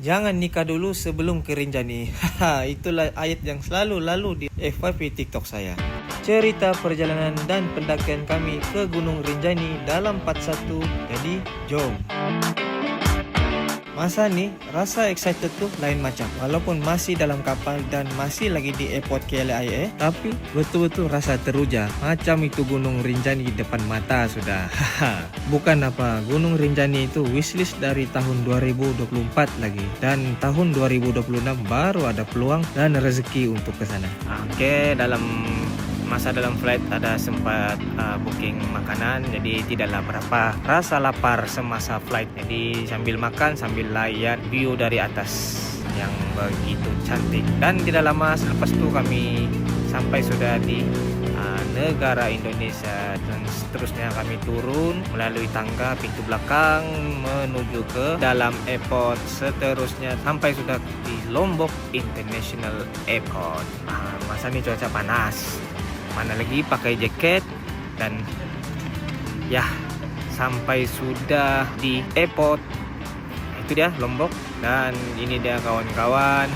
Jangan nikah dulu sebelum ke Rinjani. Haha, itulah ayat yang selalu lalu di FYP TikTok saya. Cerita perjalanan dan pendakian kami ke Gunung Rinjani dalam part 1. Jadi, jom. Masa nih, rasa excited tuh lain macam. Walaupun masih dalam kapal dan masih lagi di airport KLIA, tapi betul-betul rasa teruja. Macam itu Gunung Rinjani di depan mata sudah. Bukan apa, Gunung Rinjani itu wishlist dari tahun 2024 lagi. Dan tahun 2026 baru ada peluang dan rezeki untuk ke sana. Oke, dalam flight ada sempat booking makanan, jadi tidaklah berapa rasa lapar semasa flight. Jadi sambil makan sambil lihat view dari atas yang begitu cantik. Dan tidak lama selepas itu kami sampai sudah di negara Indonesia, dan seterusnya kami turun melalui tangga pintu belakang menuju ke dalam airport. Seterusnya sampai sudah di Lombok International Airport. Masa ini cuaca panas, mana lagi pakai jaket, dan ya sampai sudah di airport. Itu dia Lombok, dan ini dia kawan-kawan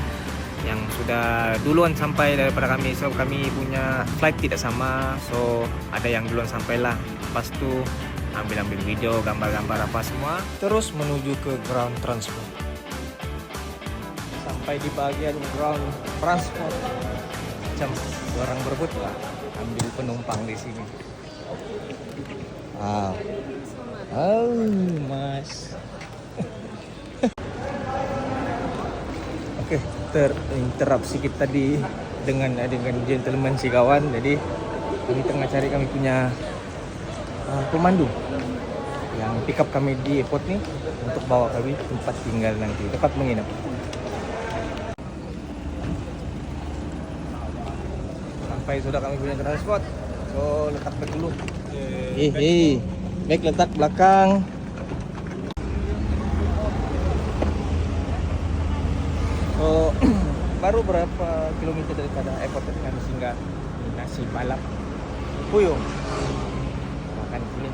yang sudah duluan sampai daripada kami. So kami punya flight tidak sama, so ada yang duluan sampailah. Lepas itu ambil video, gambar-gambar apa semua, terus menuju ke ground transport. Sampai di bagian ground transport, macam orang berebut lah ambil penumpang di sini. Wow. Oh, Mas. Oke, terinterrupt sedikit tadi dengan gentleman si kawan. Jadi kami tengah cari kami punya pemandu yang pick up kami di airport nih untuk bawa kami tempat tinggal nanti, tempat menginap. Sampai sudah kami punya transport, so letak bag dulu. Bag letak belakang. So baru berapa kilometer daripada airport tadi kami singgah nasi balap Puyo. Makan di sini.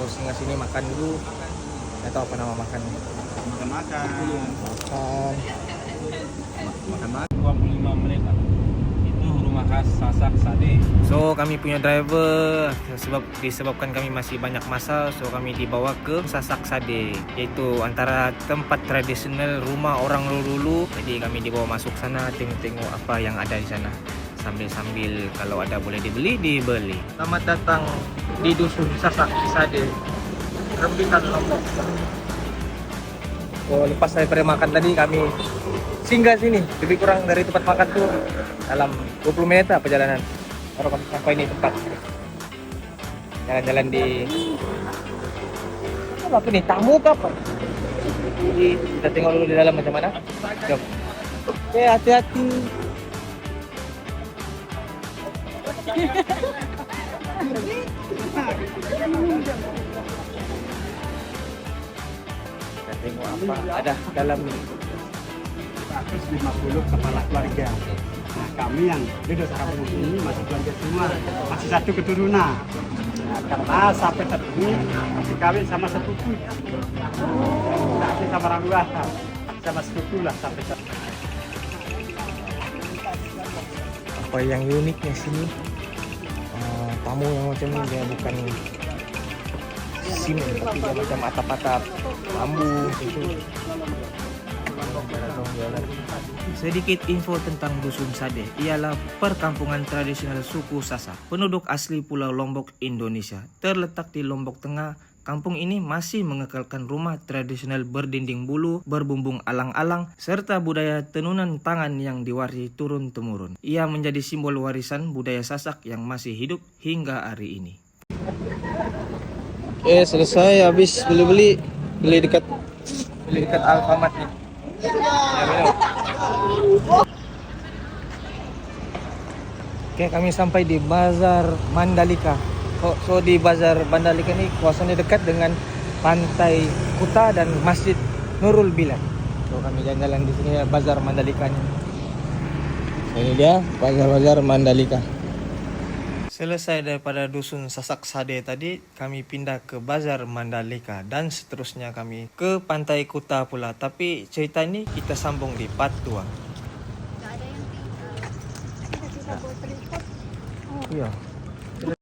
Singgah sini makan dulu. Saya tahu apa nama makan. Makan 25 menit. Itu rumah khas Sasak Sade. So kami punya driver, disebabkan kami masih banyak masa, so kami dibawa ke Sasak Sade, yaitu antara tempat tradisional rumah orang dulu. Jadi kami dibawa masuk sana, tengok-tengok apa yang ada di sana. Sambil kalau ada boleh dibeli. Selamat datang di dusun Sasak Sade, Rembitan Lombok. So lepas saya makan tadi kami singgah sini, lebih kurang dari tempat makan tuh dalam 20 menit lah perjalanan baru kami sampai ini tempat. Jalan-jalan di apa nih, tamu kapan? Jadi kita tengok dulu di dalam macam mana. Jom. Oke, hati-hati. Kita tengok apa ada dalam ini. 150 kepala keluarga. Nah, kami yang duduk kampung ini masih keluarga semua, masih satu keturunan. Nah, karena sampai saat ini masih kawin sama sepupu. Masih sama orang luar, sama sepupu lah sampai saat ini. Apa yang uniknya sini, tamu yang macam ini dia bukan simen, tapi dia macam atap-atap bambu itu. Sedikit info tentang Dusun Sade, ialah perkampungan tradisional suku Sasak, penduduk asli Pulau Lombok, Indonesia. Terletak di Lombok Tengah, kampung ini masih mengekalkan rumah tradisional berdinding bulu, berbumbung alang-alang, serta budaya tenunan tangan yang diwarisi turun-temurun. Ia menjadi simbol warisan budaya Sasak yang masih hidup hingga hari ini. Oke, selesai habis beli dekat Alfamart nih. Oke, kami sampai di Bazar Mandalika. So di Bazar Mandalika ini kawasannya dekat dengan pantai Kuta dan Masjid Nurul Bilad. So kami jalan-jalan di sini ya, Bazar Mandalika. Ini dia bazar-bazar Mandalika. Selesai daripada dusun Sasak Sade tadi, kami pindah ke Bazar Mandalika dan seterusnya kami ke Pantai Kuta pula. Tapi cerita ini kita sambung di part 2. Nggak ada yang tinggal. Kita bisa buat berikut. Oh, Iya.